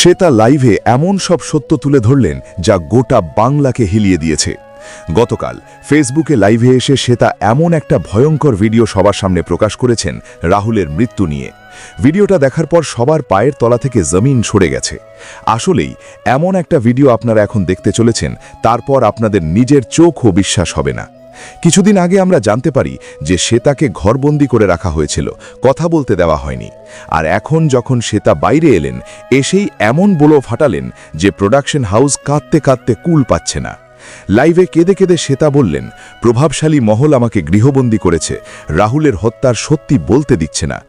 শ্বেতা লাইভে এমন সব সত্য তুলে ধরলেন যা গোটা বাংলাকে হিলিয়ে দিয়েছে। গতকাল ফেসবুকে লাইভে এসে শ্বেতা এমন একটা ভয়ঙ্কর ভিডিও সবার সামনে প্রকাশ করেছেন রাহুলের মৃত্যু নিয়ে। ভিডিওটা দেখার পর সবার পায়ের তলা থেকে জমিন সরে গেছে। আসলেই এমন একটা ভিডিও আপনারা এখন দেখতে চলেছেন, তারপর আপনাদের নিজের চোখও বিশ্বাস হবে না। কিছুদিন আগে আমরা জানতে পারি যে শ্বেতাকে ঘরবন্দি করে রাখা হয়েছিল, কথা বলতে দেওয়া হয়নি। আর এখন যখন শ্বেতা বাইরে এলেন, এসেই এমন বলো ফাটালেন যে প্রোডাকশন হাউস কাঁদতে কাঁদতে কুল পাচ্ছে না। লাইভে কেঁদে কেঁদে শ্বেতা বললেন, প্রভাবশালী মহল আমাকে গৃহবন্দী করেছে, রাহুলের হত্যার সত্যি বলতে দিচ্ছে না।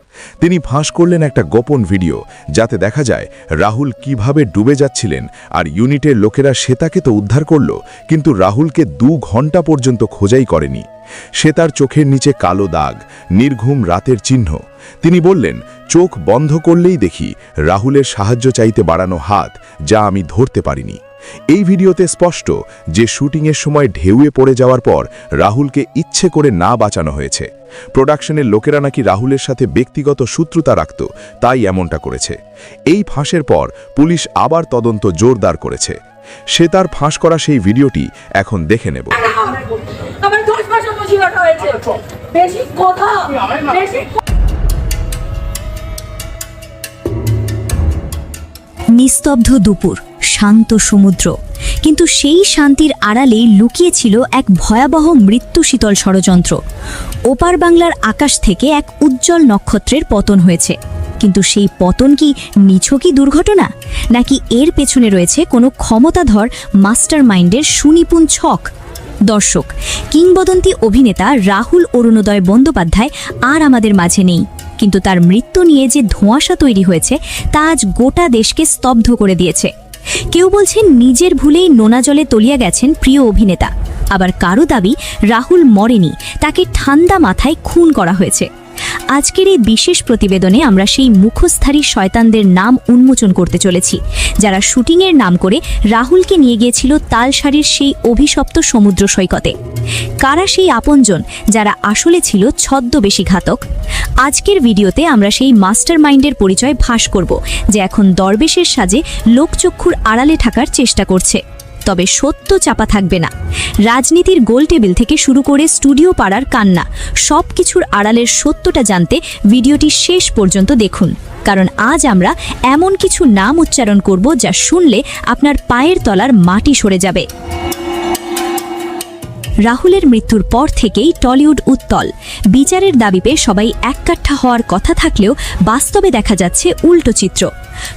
তিনি ফাঁস করলেন একটা গোপন ভিডিও, যাতে দেখা যায় রাহুল কিভাবে ডুবে যাচ্ছিলেন, আর ইউনিটের লোকেরা শ্বেতাকে তো উদ্ধার করল, কিন্তু রাহুলকে 2 ঘন্টা পর্যন্ত খোঁজাই করেনি। শ্বেতার চোখের নিচে কালো দাগ, নির্ঘুম রাতের চিহ্ন। তিনি বললেন, চোখ বন্ধ করলেই দেখি রাহুলের সাহায্য চাইতে বাড়ানো হাত, যা আমি ধরতে পারিনি। এই ভিডিওতে স্পষ্ট যে শুটিংয়ের সময় ঢেউয়ে পড়ে যাওয়ার পর রাহুলকে ইচ্ছে করে না বাঁচানো হয়েছে। প্রোডাকশনের লোকেরা নাকি রাহুলের সাথে ব্যক্তিগত শত্রুতা রাখত, তাই এমনটা করেছে। এই ফাঁসের পর পুলিশ আবার তদন্ত জোরদার করেছে। সে তার ফাঁস করা সেই ভিডিওটি এখন দেখে নেব। নিস্তব্ধ দুপুর, শান্ত সমুদ্র, কিন্তু সেই শান্তির আড়ালেই লুকিয়েছিল এক ভয়াবহ মৃত্যু শীতল ষড়যন্ত্র। ওপার বাংলার আকাশ থেকে এক উজ্জ্বল নক্ষত্রের পতন হয়েছে, কিন্তু সেই পতন কি নিছকই দুর্ঘটনা, নাকি এর পেছনে রয়েছে কোনো ক্ষমতাধর মাস্টার মাইন্ডের সুনিপুণ ছক? দর্শক, কিংবদন্তি অভিনেতা রাহুল অরুণোদয় বন্দ্যোপাধ্যায় আর আমাদের মাঝে নেই, কিন্তু তার মৃত্যু নিয়ে যে ধোঁয়াশা তৈরি হয়েছে তা আজ গোটা দেশকে স্তব্ধ করে দিয়েছে। কেউ বলছেন নিজের ভুলেই নোনা জলে তলিয়ে গেছেন প্রিয় অভিনেতা, আবার কারো দাবি রাহুল মরেনি, তাকে ঠান্ডা মাথায় খুন করা হয়েছে। আজকের এই বিশেষ প্রতিবেদনে আমরা সেই মুখোশধারী শয়তানদের নাম উন্মোচন করতে চলেছি, যারা শুটিংয়ের নাম করে রাহুলকে নিয়ে গিয়েছিল তালসারির সেই অভিশপ্ত সমুদ্র সৈকতে। কারা সেই আপনজন যারা আসলে ছিল ছদ্মবেশী ঘাতক? আজকের ভিডিওতে আমরা সেই মাস্টার মাইন্ডের পরিচয় ফাঁস করব, যে এখন দরবেশের সাজে লোকচক্ষুর আড়ালে থাকার চেষ্টা করছে। তবে সত্য চাপা থাকবে না। রাজনীতির গোল টেবিল থেকে শুরু করে স্টুডিও পাড়ার কান্না, সব কিছুর আড়ালের সত্যটা জানতে ভিডিওটি শেষ পর্যন্ত দেখুন, কারণ আজ আমরা এমন কিছু নাম উচ্চারণ করব যা শুনলে আপনার পায়ের তলার মাটি সরে যাবে। রাহুলের মৃত্যুর পর থেকেই টলিউড উত্তল। বিচারের দাবি পেয়ে সবাই এককাঠা হওয়ার কথা থাকলেও বাস্তবে দেখা যাচ্ছে উল্টো চিত্র।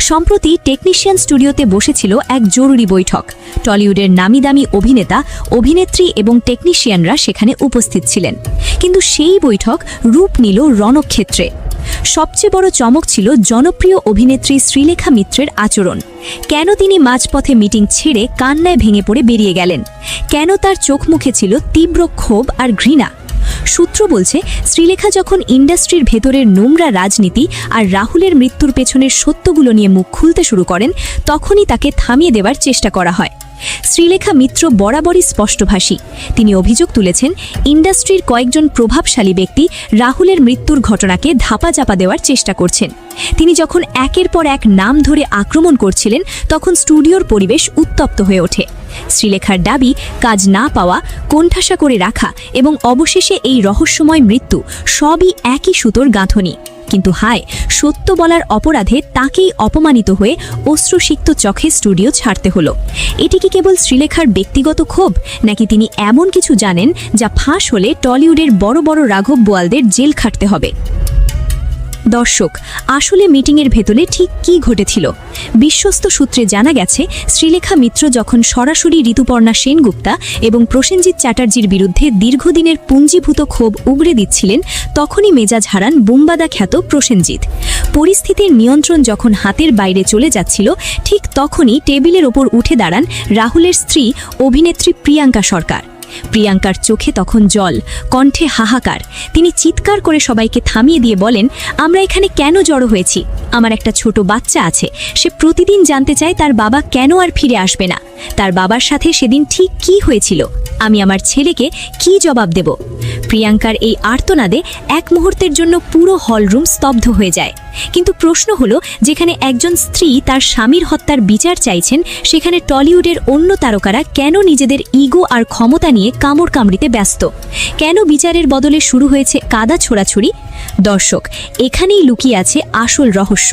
সম্প্রতি টেকনিশিয়ান স্টুডিওতে বসেছিল এক জরুরি বৈঠক। টলিউডের নামিদামি অভিনেতা, অভিনেত্রী এবং টেকনিশিয়ানরা সেখানে উপস্থিত ছিলেন, কিন্তু সেই বৈঠক রূপ নিল রণক্ষেত্রে। সবচেয়ে বড় চমক ছিল জনপ্রিয় অভিনেত্রী শ্রীলেখা মিত্রের আচরণ। কেন তিনি মাঝপথে মিটিং ছেড়ে কান্নায় ভেঙে পড়ে বেরিয়ে গেলেন? কেন তার চোখ মুখে ছিল তীব্র ক্ষোভ আর ঘৃণা? সূত্র বলছে, শ্রীলেখা যখন ইন্ডাস্ট্রির ভেতরের নোংরা রাজনীতি আর রাহুলের মৃত্যুর পেছনের সত্যগুলো নিয়ে মুখ খুলতে শুরু করেন, তখনই তাকে থামিয়ে দেওয়ার চেষ্টা করা হয়। শ্রীলেখা মিত্র বরাবরই স্পষ্টভাষী। তিনি অভিযোগ তুলেছেন, ইন্ডাস্ট্রির কয়েকজন প্রভাবশালী ব্যক্তি রাহুলের মৃত্যুর ঘটনাকে ধাপাচাপা দেওয়ার চেষ্টা করছেন। তিনি যখন একের পর এক নাম ধরে আক্রমণ করছিলেন, তখন স্টুডিওর পরিবেশ উত্তপ্ত হয়ে ওঠে। শ্রীলেখার দাবি, কাজ না পাওয়া, কোণঠাসা করে রাখা এবং অবশেষে এই রহস্যময় মৃত্যু সবই একই সুতোর গাঁথনি। কিন্তু হায়, সত্য বলার অপরাধে তাকেই অপমানিত হয়ে অশ্রুসিক্ত চোখে স্টুডিও ছাড়তে হলো। এটি কি কেবল শ্রীলেখার ব্যক্তিগত ক্ষোভ, নাকি তিনি এমন কিছু জানেন যা ফাঁস হলে টলিউডের বড় বড় রাঘব বোয়ালদের জেল খাটতে হবে? দর্শক, আসলে মিটিংয়ের ভেতরে ঠিক কী ঘটেছিল? বিশ্বস্ত সূত্রে জানা গেছে, শ্রীলেখা মিত্র যখন সরাসরি ঋতুপর্ণা সেনগুপ্তা এবং প্রসেনজিৎ চ্যাটার্জির বিরুদ্ধে দীর্ঘদিনের পুঞ্জীভূত ক্ষোভ উগরে দিচ্ছিলেন, তখনই মেজাজ হারান বুম্বাদা খ্যাত প্রসেনজিৎ। পরিস্থিতির নিয়ন্ত্রণ যখন হাতের বাইরে চলে যাচ্ছিল, ঠিক তখনই টেবিলের ওপর উঠে দাঁড়ান রাহুলের স্ত্রী অভিনেত্রী প্রিয়াঙ্কা সরকার। প্রিয়াঙ্কার চোখে তখন জল, কণ্ঠে হাহাকার। তিনি চিৎকার করে সবাইকে থামিয়ে দিয়ে বলেন, আমরা এখানে কেন জড়ো হয়েছি? আমার একটা ছোট বাচ্চা আছে, সে প্রতিদিন জানতে চায় তার বাবা কেন আর ফিরে আসবে না। তার বাবার সাথে সেদিন ঠিক কী হয়েছিল? আমি আমার ছেলেকে কি জবাব দেব? প্রিয়াঙ্কার এই আর্তনাদে এক মুহূর্তের জন্য পুরো হলরুম স্তব্ধ হয়ে যায়। কিন্তু প্রশ্ন হলো, যেখানে একজন স্ত্রী তার স্বামীর হত্যার বিচার চাইছেন, সেখানে টলিউডের অন্য তারকারা কেন নিজেদের ইগো আর ক্ষমতা নিয়ে কামড় কামড়িতে ব্যস্ত? কেন বিচারের বদলে শুরু হয়েছে কাদা ছোড়াছুড়ি? দর্শক, এখানেই লুকিয়ে আছে আসল রহস্য।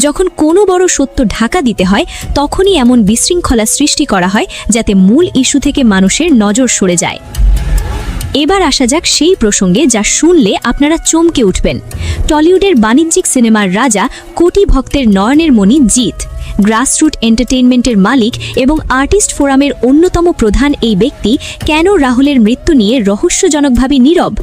যখন কোনো বড় সত্য ঢাকা দিতে হয়, তখনই এমন বিশৃঙ্খলা সৃষ্টি করা হয় যাতে মূল ইস্যু থেকে মানুষের নজর সরে যায়। এবার আসা যাক সেই প্রসঙ্গে যা শুনলে আপনারা চমকে উঠবেন। টলিউডের বাণিজ্যিক সিনেমার রাজা, কোটি ভক্তের নয়নের মণি জিৎ, গ্রাসরুট এন্টারটেইনমেন্টের মালিক এবং আর্টিস্ট ফোরামের অন্যতম প্রধান এই ব্যক্তি কেন রাহুলের মৃত্যু নিয়ে রহস্যজনকভাবে নীরব?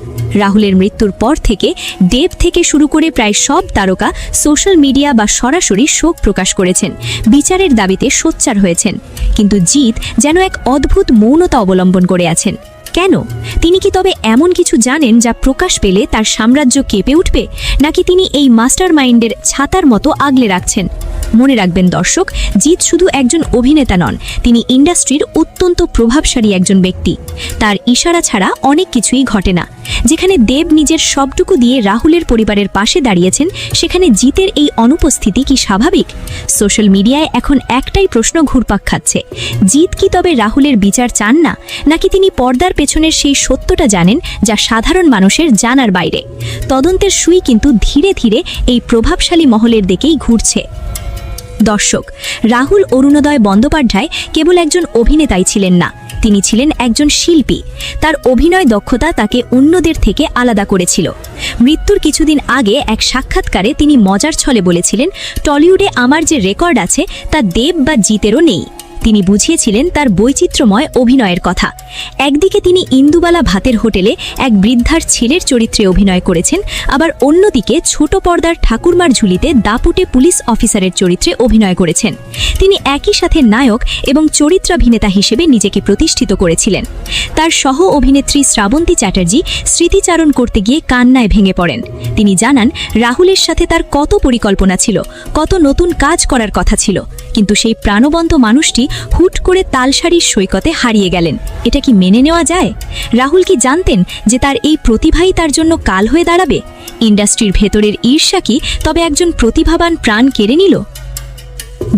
রাহুলের মৃত্যুর পর থেকে দেব থেকে শুরু করে প্রায় সব তারকা সোশ্যাল মিডিয়া বা সরাসরি শোক প্রকাশ করেছেন, বিচারের দাবিতে সোচ্চার হয়েছেন। কিন্তু জিৎ যেন এক অদ্ভুত মৌনতা অবলম্বন করে আছেন। কেন? তিনি কি তবে এমন কিছু জানেন যা প্রকাশ পেলে তার সাম্রাজ্য কেঁপে উঠবে, নাকি তিনি এই মাস্টার মাইন্ডের ছাতার মতো আগলে রাখছেন? মনে রাখবেন দর্শক, জিৎ শুধু একজন অভিনেতা নন, তিনি ইন্ডাস্ট্রির অত্যন্ত প্রভাবশালী একজন ব্যক্তি। তার ইশারা ছাড়া অনেক কিছুই ঘটে না। যেখানে দেব নিজের সবটুকু দিয়ে রাহুলের পরিবারের পাশে দাঁড়িয়েছেন, সেখানে জিতের এই অনুপস্থিতি কি স্বাভাবিক? সোশ্যাল মিডিয়ায় এখন একটাই প্রশ্ন ঘুরপাক খাচ্ছে, জিৎ কি তবে রাহুলের বিচার চান না, নাকি তিনি পর্দার পেছনের সেই সত্যটা জানেন যা সাধারণ মানুষের জানার বাইরে? তদন্তের সুই কিন্তু ধীরে ধীরে এই প্রভাবশালী মহলের দিকেই ঘুরছে। দর্শক, রাহুল অরুণোদয় বন্দ্যোপাধ্যায় কেবল একজন অভিনেতাই ছিলেন না, তিনি ছিলেন একজন শিল্পী। তার অভিনয় দক্ষতা তাকে অন্যদের থেকে আলাদা করেছিল। মৃত্যুর কিছুদিন আগে এক সাক্ষাৎকারে তিনি মজার ছলে বলেছিলেন, টলিউডে আমার যে রেকর্ড আছে তা দেব বা জিতেরও নেই। তিনি বুঝিয়েছিলেন তার বৈচিত্র্যময় অভিনয়ের কথা। একদিকে তিনি ইন্দুবালা ভাতের হোটেলে এক বৃদ্ধার ছেলের চরিত্রে অভিনয় করেছেন, আবার অন্যদিকে ছোট পর্দার ঠাকুরমার ঝুলিতে দাপুটে পুলিশ অফিসারের চরিত্রে অভিনয় করেছেন। তিনি একই সাথে নায়ক এবং চরিত্রাভিনেতা হিসেবে নিজেকে প্রতিষ্ঠিত করেছিলেন। তার সহ অভিনেত্রী শ্রাবন্তী চ্যাটার্জি স্মৃতিচারণ করতে গিয়ে কান্নায় ভেঙে পড়েন। তিনি জানান রাহুলের সাথে তার কত পরিকল্পনা ছিল, কত নতুন কাজ করার কথা ছিল, কিন্তু সেই প্রাণবন্ত মানুষটি হুট করে তালসারির সৈকতে হারিয়ে গেলেন। এটা কি মেনে নেওয়া যায়? রাহুল কি জানতেন যে তার এই প্রতিভাই তার জন্য কাল হয়ে দাঁড়াবে? ইন্ডাস্ট্রির ভেতরের ঈর্ষা কি তবে একজন প্রতিভাবান প্রাণ কেড়ে নিল?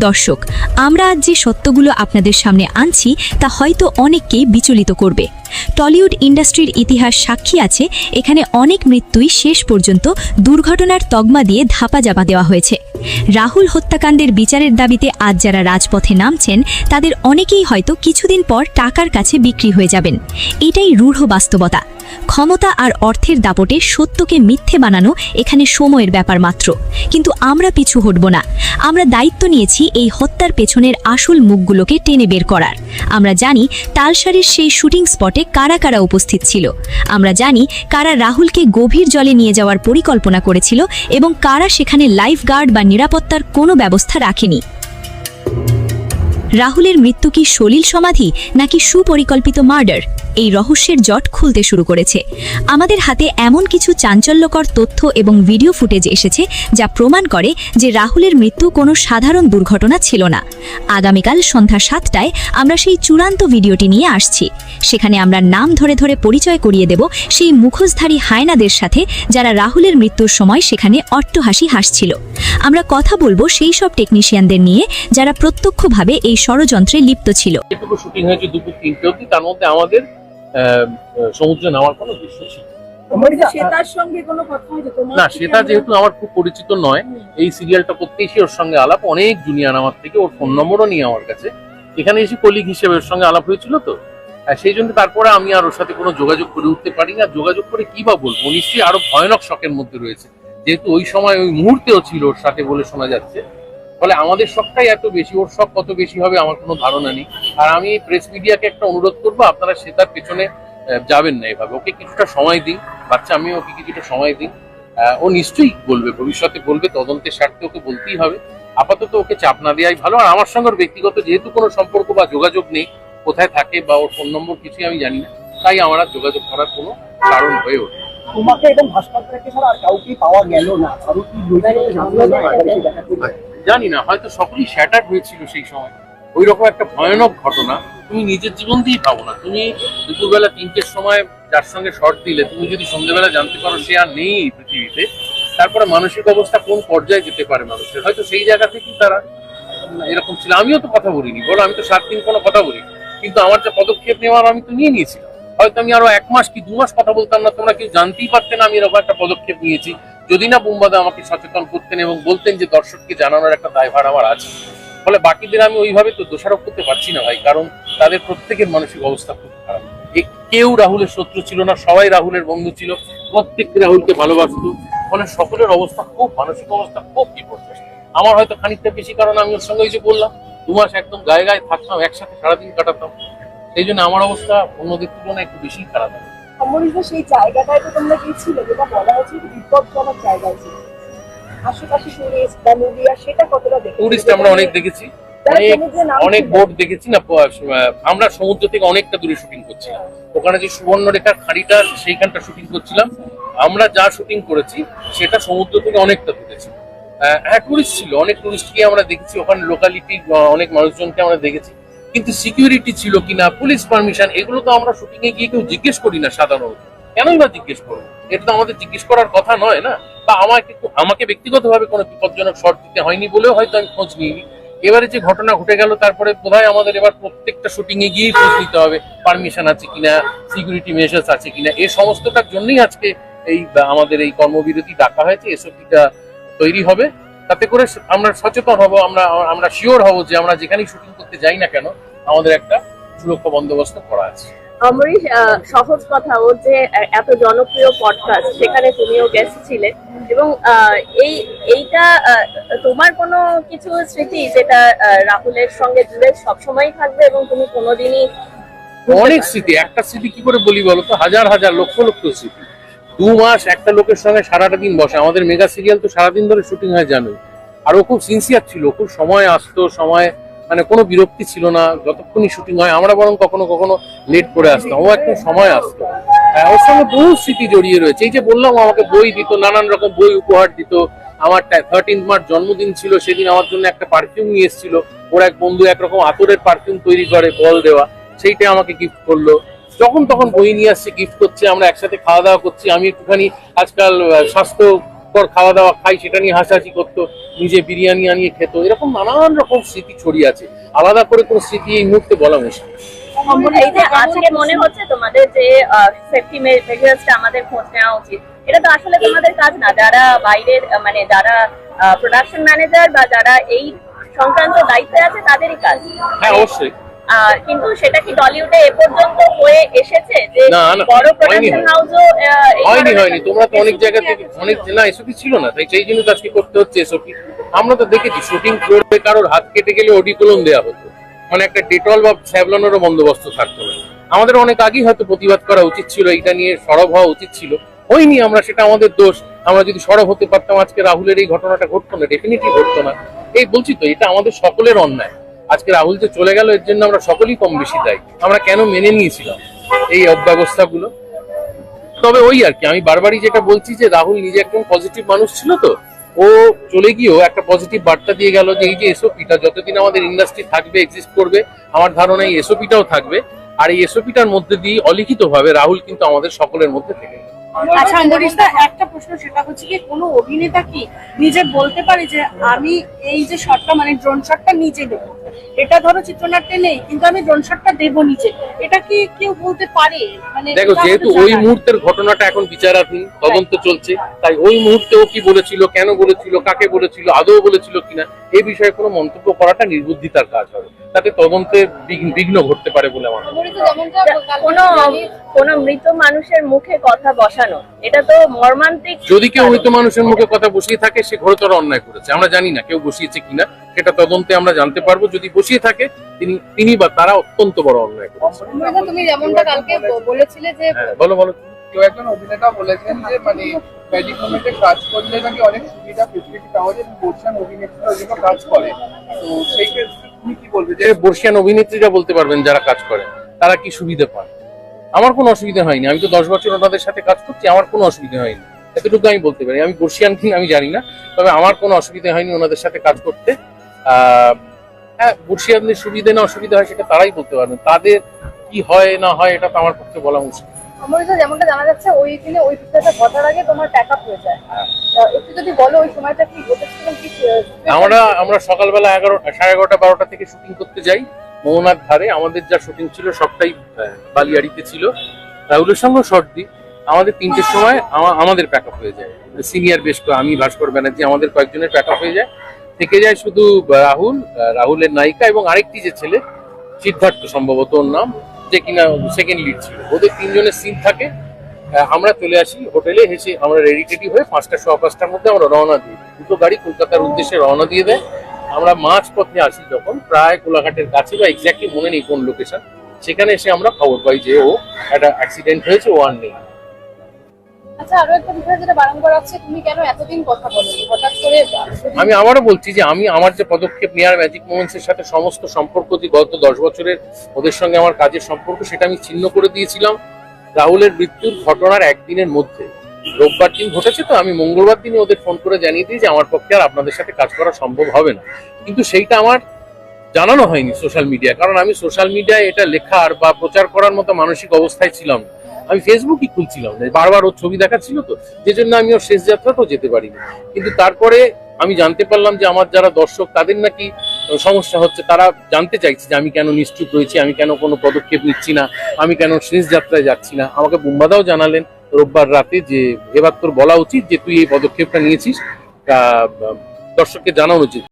দর্শক, আমরা আজ যে সত্যগুলো আপনাদের সামনে আনছি তা হয়তো অনেককেই বিচলিত করবে। টলিউড ইন্ডাস্ট্রির ইতিহাস সাক্ষী আছে, এখানে অনেক মৃত্যুই শেষ পর্যন্ত দুর্ঘটনার তকমা দিয়ে ধাপাচাপা দেওয়া হয়েছে। রাহুল হত্যাকাণ্ডের বিচারের দাবিতে আজ যারা রাজপথে নামছেন, তাদের অনেকেই হয়তো কিছুদিন পর টাকার কাছে বিক্রি হয়ে যাবেন। এটাই রূঢ় বাস্তবতা। ক্ষমতা আর অর্থের দাপটে সত্যকে মিথ্যে বানানো এখানে সময়ের ব্যাপার মাত্র। কিন্তু আমরা পিছু হটব না। আমরা দায়িত্ব নিয়েছি এই হত্যার পেছনের আসল মুখগুলোকে টেনে বের করার। আমরা জানি তালসারির সেই শুটিং স্পটে কারা কারা উপস্থিত ছিল। আমরা জানি কারা রাহুলকে গভীর জলে নিয়ে যাওয়ার পরিকল্পনা করেছিল এবং কারা সেখানে লাইফ গার্ড বা নিরাপত্তার কোনো ব্যবস্থা রাখেনি। রাহুলের মৃত্যু কি সলিল সমাধি নাকি সুপরিকল্পিত মার্ডার? এই রহস্যের জট খুলতে শুরু করেছে। আমাদের হাতে এমন কিছু চাঞ্চল্যকর তথ্য এবং ভিডিও ফুটেজ এসেছে যা প্রমাণ করে যে রাহুলের মৃত্যু কোনো সাধারণ দুর্ঘটনা ছিল না। আগামীকাল সন্ধ্যা 7টায় আমরা সেই চূড়ান্ত ভিডিওটি নিয়ে আসছি। সেখানে আমরা নাম ধরে ধরে পরিচয় করিয়ে দেব সেই মুখোশধারী হায়নাদের সাথে যারা রাহুলের মৃত্যুর সময় সেখানে অট্টহাসি হাসছিল। আমরা কথা বলবো সেই সব টেকনিশিয়ানদের নিয়ে যারা প্রত্যক্ষভাবে এই ষড়যন্ত্রে লিপ্ত ছিল। এটুকু শুটিং হয়েছে দুপুর 3টে অবধি, তার মধ্যে আমাদের সমুদ্রে নামার কোনো দৃশ্য ছিল না। সেটা যেহেতু আমার খুব পরিচিত নয়, এই সিরিয়ালটা করতেই ওর সঙ্গে আলাপ, অনেক জুনিয়র আমার থেকে, ওর ফোন নম্বরও নিয়ে আমার কাছে এখানে এসে কলিগ হিসেবে ওর সঙ্গে আলাপ হয়েছিল। তো সেই জন্য তারপরে আমি আর ওর সাথে কোনো যোগাযোগ করে উঠতে পারি না। যোগাযোগ করে কি বা বলবো, নিশ্চয়ই আরো ভয়ানক শকের মধ্যে রয়েছে, যেহেতু ওই সময় ওই মুহূর্তেও ছিল ওর সাথে বলে শোনা যাচ্ছে। ফলে আমাদের শখটাই এত বেশি, ওর শখ কত বেশি হবে আমার কোনো ধারণা নেই। আর আমি প্রেস মিডিয়াকে একটা অনুরোধ করবো, আপনারা সেটার পেছনে যাবেন না এভাবে। ওকে কিছুটা সময় দিন, বাচ্চা, আমি ওকে কিছুটা সময় দিন। ও নিশ্চয়ই বলবে, ভবিষ্যতে বলবে, তদন্তের স্বার্থে ওকে বলতেই হবে। আপাতত ওকে চাপ না দেওয়াই ভালো। আর আমার সঙ্গে ব্যক্তিগত যেহেতু কোনো সম্পর্ক বা যোগাযোগ নেই, কোথায় থাকে বা ওর ফোন নম্বর কিছুই আমি জানি না, তাই আমার আর যোগাযোগ করার কোনো কারণ হয়ে ওঠে। তোমাকে এবং ভাস্করকে ছাড়া আর কাউকে পাওয়া গেল না, জানি না, হয়তো সকলেই শ্যাটার্ড হয়েছিল সেই সময়। ওই রকম একটা ভয়ানক ঘটনা তুমি নিজের জীবন দিয়েই পাবো না। তুমি দুপুরবেলা 3টের সময় যার সঙ্গে শর্ট দিলে, তুমি যদি সন্ধ্যেবেলা জানতে পারো সে আর নেই এই পৃথিবীতে, তারপরে মানসিক অবস্থা কোন পর্যায়ে যেতে পারে মানুষের, হয়তো সেই জায়গা থেকেই তারা এরকম ছিল। আমিও তো কথা বলিনি বলো, আমি তো 7 দিন কোনো কথা বলিনি, কিন্তু আমার যে পদক্ষেপ নেওয়ার আমি তো নিয়ে নিয়েছিলাম। হয়তো আমি আরো 1 মাস কি 2 মাস কথা বলতাম না, তোমরা কেউ জানতেই পারতে না আমি এরকম একটা পদক্ষেপ নিয়েছি, যদি না বুম্বাদা আমাকে সচেতন করতেন এবং বলতেন যে দর্শককে জানানোর একটা দায়ভার আমার আছে। ফলে বাকিদের আমি ওইভাবে তো দোষারোপ করতে পারছি না ভাই, কারণ তাদের প্রত্যেকের মানসিক অবস্থা খুব খারাপ। কেউ রাহুলের শত্রু ছিল না, সবাই রাহুলের বন্ধু ছিল, প্রত্যেককে রাহুলকে ভালোবাসতো। ফলে সকলের অবস্থা খুব, মানসিক অবস্থা খুব বিপর্যস্ত। আমার হয়তো খানিকটা বেশি, কারণ আমি ওর সঙ্গে ওই যে বললাম 2 মাস একদম গায়ে গায়ে থাকতাম, একসাথে সারাদিন কাটাতাম, সেই জন্য আমার অবস্থা অন্যদের তুলনায় একটু বেশি খারাপ হয়। অমরিশদা, সেই জায়গাটায় তো তোমরা গিয়েছিলে যেটা বলা হচ্ছে বিপজ্জনক জায়গায় ছিল, আশেপাশে টুরিস্ট বা মিডিয়া, সেটা কতটা দেখে? টুরিস্ট আমরা অনেক দেখেছি, অনেক বোট দেখেছি না। আমরা সমুদ্র থেকে অনেকটা দূরে শুটিং করছিলাম, ওখানে যে সুবর্ণরেখার খাড়িটা সেইখানটা শুটিং করছিলাম। আমরা যা শুটিং করেছি সেটা সমুদ্র থেকে অনেকটা দূরে ছিল। হ্যাঁ, টুরিস্ট ছিল, অনেক টুরিস্টকে আমরা দেখেছি, ওখানে লোকালিটির অনেক মানুষজনকে আমরা দেখেছি, কিন্তু সিকিউরিটি ছিল কিনা, পুলিশ পারমিশন, এগুলো তো আমরা শুটিং এ গিয়ে কেউ জিজ্ঞেস করি না সাধারণত। কেনই বা জিজ্ঞেস করবো? এটা তো আমাদের জিজ্ঞেস করার কথা নয় না। বা আমাকে ব্যক্তিগতভাবে কোনো বিপজ্জনক শর্ট দিতে হয়নি বলেও হয়তো আমি খোঁজ নিইনি। এবারে যে ঘটনা ঘটে গেল, তারপরে বোধহয় আমাদের এবার প্রত্যেকটা শুটিং এ গিয়েই খোঁজ নিতে হবে পারমিশন আছে কিনা, সিকিউরিটি মেজার্স আছে কিনা। এই সমস্তটার জন্যই আজকে এই আমাদের এই কর্মবিরতি ডাকা হয়েছে, এসওপিটা তৈরি হবে, তাতে করে আমরা সচেতন হব, আমরা শিওর হব যে আমরা যেখানেই শুটিং করতে যাই না কেন আমাদের একটা সুরক্ষা বন্দোবস্ত করা আছে। অমরিশ, সহজ কথা, ওর যে এত জনপ্রিয় পডকাস্ট, সেখানে তুমিও গেস্ট ছিলে, এবং এইটা তোমার কোনো কিছু স্মৃতি যেটা রাহুলের সঙ্গে জুড়ে সবসময় থাকবে এবং তুমি কোনোদিনই? অনেক স্মৃতি, একটা স্মৃতি কি করে বলি বলো তো, হাজার হাজার লক্ষ লক্ষ স্মৃতি। 2 মাস একটা লোকের সঙ্গে সারাটা দিন বসে, আমাদের মেগা সিরিয়াল তো সারাদিন ধরে শুটিং হয় জানোই, আর ও খুব সিনসিয়ার ছিল, খুব সময় আসতো, সময় মানে কোনো বিরক্তি ছিল না, যতক্ষণই শুটিং হয়। আমরা বরং কখনো কখনো লেট করে আসতাম, ও একদম সময় আসতো। ওর সঙ্গে বহু স্মৃতি জড়িয়ে রয়েছে। এই যে বললাম, আমাকে বই দিত, নানান রকম বই উপহার দিত। আমার 13 মার্চ জন্মদিন ছিল, সেদিন আমার জন্য একটা পারফিউম নিয়ে এসেছিল। ওর এক বন্ধু একরকম আতরের পারফিউম তৈরি করে, বল দেওয়া, সেইটা আমাকে গিফট করলো। যখন তখন বই নিয়ে আসছে, গিফট করছে, আমরা একসাথে খাওয়া দাওয়া করছি। আমি একটুখানি আজকাল স্বাস্থ্যকর খাওয়া দাওয়া খাই, সেটা নিয়ে হাসাহাসি করতো, নিজে বিরিয়ানি আনিয়ে খেত। এরকম নানান রকম স্মৃতি ছড়িয়ে আছে, আলাদা করে কোনো স্মৃতি এই মুহূর্তে বলা মুশকিল। এই যে আজকে মনে হচ্ছে তোমাদের যে সেফটি মেজার্সটা আমাদের খোঁজ নেওয়া উচিত, এটা তো আসলে তোমাদের কাজ না, যারা বাইরের মানে যারা প্রোডাকশন ম্যানেজার বা যারা এই সংক্রান্ত দায়িত্বে আছে তাদেরই কাজ। হ্যাঁ, অবশ্যই। কিন্তু সেটা কি টলিউডে এ পর্যন্ত হয়ে এসেছে যে বড় প্রোডাকশন হাউসও? হয়নি। তোমরা তো অনেক জায়গা থেকে অনেক না এসওপি ছিল না, তাই সেই জন্য তো আজকে করতে হচ্ছে এসওপি। আমরা তো দেখেছি শুটিং করে কারোর হাত কেটে গেলে অডিকোলন দেওয়া হতো, মানে একটা ডেটল বা স্যাভলনেরও বন্দোবস্ত থাকতো না। আমাদের অনেক আগেই হয়তো প্রতিবাদ করা উচিত ছিল, এটা নিয়ে সরব হওয়া উচিত ছিল, হয়নি আমরা, সেটা আমাদের দোষ। আমরা যদি সরব হতে পারতাম আজকে রাহুলের এই ঘটনাটা ঘটতো না, ডেফিনেটলি ঘটতো না। এই বলছি তো, এটা আমাদের সকলের অন্যায়। আজকে রাহুল যে চলে গেল, এর জন্য আমরা সকলেই কম বেশি দায়ী। আমরা কেন মেনে নিয়েছিলাম এই অব্যবস্থাগুলো? তবে ওই আর কি, আমি বারবারই যেটা বলছি যে রাহুল নিজে একদম পজিটিভ মানুষ ছিল, তো ও চলে গিয়েও একটা পজিটিভ বার্তা দিয়ে গেল যে এই যে এসওপিটা যতদিন আমাদের ইন্ডাস্ট্রি থাকবে, এক্সিস্ট করবে, আমার ধারণা এই এসওপিটাও থাকবে। আর এই এসওপিটার মধ্যে দিয়ে অলিখিত ভাবে রাহুল কিন্তু আমাদের সকলের মধ্যে থেকে গেল। আচ্ছা অমরিশদা, একটা প্রশ্ন, সেটা হচ্ছে কি কোনো অভিনেতা কি নিজে বলতে পারে যে আমি এই যে শটটা মানে ড্রোন শটটা নিজে দেবো, এটা ধরো চিত্রনাট্যে নেই কিন্তু আমি ড্রোন শটটা দেবো নিজে, এটা কি কেউ বলতে পারে? মানে দেখো, যেহেতু ওই মুহূর্তের ঘটনাটা এখন বিচারাধীন, তদন্ত চলছে, তাই ওই মুহূর্তে ও কি বলেছিল, কেন বলেছিল, কাকে বলেছিল, আদৌ বলেছিল কিনা, এই বিষয়ে কোনো মন্তব্য করাটা নির্বুদ্ধিতার কাজ হবে, তাতে তদন্তে বিঘ্ন ঘটতে পারে বলে আমার মনে হয়। কোনো মৃত মানুষের মুখে কথা বসানো, এটা তো মর্মান্তিক। যদি কেউ মৃত মানুষের মুখে কথা বসিয়ে থাকে, সে ঘোরতর অন্যায় করেছে। আমরা জানি না কেউ বসিয়েছে কিনা, সেটা তদন্তে আমরা জানতে পারবো। যদি বসিয়ে থাকে, তিনি বা তারা অত্যন্ত বড় অন্যায় করেছে। তুমি যেমনটা কালকে বলেছিলে যে বলো। কেউ একজন অভিনেতা বলেছেন যে মানে ম্যাজিক মোমেন্টে কাজ করলে নাকি অনেক সুবিধা ফেসিলিটি পাওয়া যায়, বর্ষিয়ান অভিনেত্রীরা ওইগুলো কাজ করে, তো সেই ক্ষেত্রে তুমি কি বলবে? যে বর্ষিয়ান অভিনেত্রীরা বলতে পারবেন যারা কাজ করেন তারা কি সুবিধা পান। আমার কোনো অসুবিধা হয়নি, আমি তো 10 বছর ওনাদের সাথে কাজ করছি, আমার কোনো অসুবিধা হয়নি, এতটুকু আমি বলতে পারি। আমি বর্ষিয়ান কিনা আমি জানি না, তবে আমার কোনো অসুবিধা হয়নি ওনাদের সাথে কাজ করতে। হ্যাঁ, বর্ষিয়ানদের সুবিধা না অসুবিধা হয় সেটা তারাই বলতে পারবেন, তাদের কি হয় না হয় এটা তো আমার পক্ষে বলা মুশকিল। অমরিতা, যেমনটা জানা যাচ্ছে ওই দিনে ওই বিষয়টা ঘটার আগে তোমার প্যাক আপ হয়ে যায়। একটু যদি বলো ওই সময়টা কি ঘটেছিল, কি আমরা সকালবেলা 11:30-12টা থেকে শুটিং করতে যাই মোহনার ধারে। আমাদের যা শুটিং ছিল সবটাই বালিয়াড়িতে ছিল। রাহুলের সঙ্গে শর্ট দিই, আমাদের 3টের সময় আমাদের প্যাক আপ হয়ে যায়। সিনিয়র বেশ আমি, ভাস্কর ব্যানার্জি, আমাদের কয়েকজনের প্যাক আপ হয়ে যায়। থেকে যায় শুধু রাহুলের নায়িকা এবং আরেকটি যে ছেলে সিদ্ধার্থ সম্ভবত ওর নাম, যে কিনা সেকেন্ড লিড ছিল। ওদের 3জনের সিন থাকে। আমরা চলে আসি হোটেলে, হেসে আমরা রেডি টেডি হয়ে 5টা-5:15টার মধ্যে আমরা রওনা দিই। দুটো গাড়ি কলকাতার উদ্দেশ্যে রওনা দিয়ে দেয়। আমরা মাঝ পথে আসি যখন, প্রায় কোলাঘাটের কাছে, বা এক্স্যাক্টলি মনে নেই কোন লোকেশন, সেখানে এসে আমরা খবর পাই যে ও একটা অ্যাক্সিডেন্ট হয়েছে, ও আর নেই। আচ্ছা, আরো একটা বিষয় যেটা বারংবার আছে, তুমি কেন এতদিন কথা বলোনি হঠাৎ করে? আমি আবারও বলছি যে আমি আমার যে পদক্ষেপ নেওয়ার ম্যাজিক মোমেন্টস এর সাথে সমস্ত সম্পর্ক, যে গত 10 বছরের ওদের সঙ্গে আমার কাজের সম্পর্ক, সেটা আমি ছিন্ন করে দিয়েছিলাম রাহুলের মৃত্যুর ঘটনার একদিনের মধ্যে। রোববার দিন ঘটেছে, তো আমি মঙ্গলবার দিনে ওদের ফোন করে জানিয়ে দিই যে আমার পক্ষে আর আপনাদের সাথে কাজ করা সম্ভব হবে না। কিন্তু সেইটা আমার জানানো হয়নি সোশ্যাল মিডিয়া, কারণ আমি সোশ্যাল মিডিয়ায় এটা লেখার বা প্রচার করার মতো মানসিক অবস্থায় ছিলাম না। আমি ফেসবুকই খুলছিলাম না, বারবার ওর ছবি দেখাচ্ছিল, তো যে জন্য আমি ওর শেষ যাত্রাটাও যেতে পারিনি। কিন্তু তারপরে আমি জানতে পারলাম যে আমার যারা দর্শক, তাদের নাকি সমস্যা হচ্ছে। তারা জানতে চাইছে যে আমি কেন নিশ্চুপ রয়েছি, আমি কেন কোনো পদক্ষেপ নিচ্ছি না, আমি কেন শেষ যাত্রায় যাচ্ছি না। আমাকে বুম্বাদাও জানালেন রোববার রাতে যে এবার তোর বলা উচিত যে তুই এই পদক্ষেপটা নিয়েছিস, দর্শককে জানানো উচিত।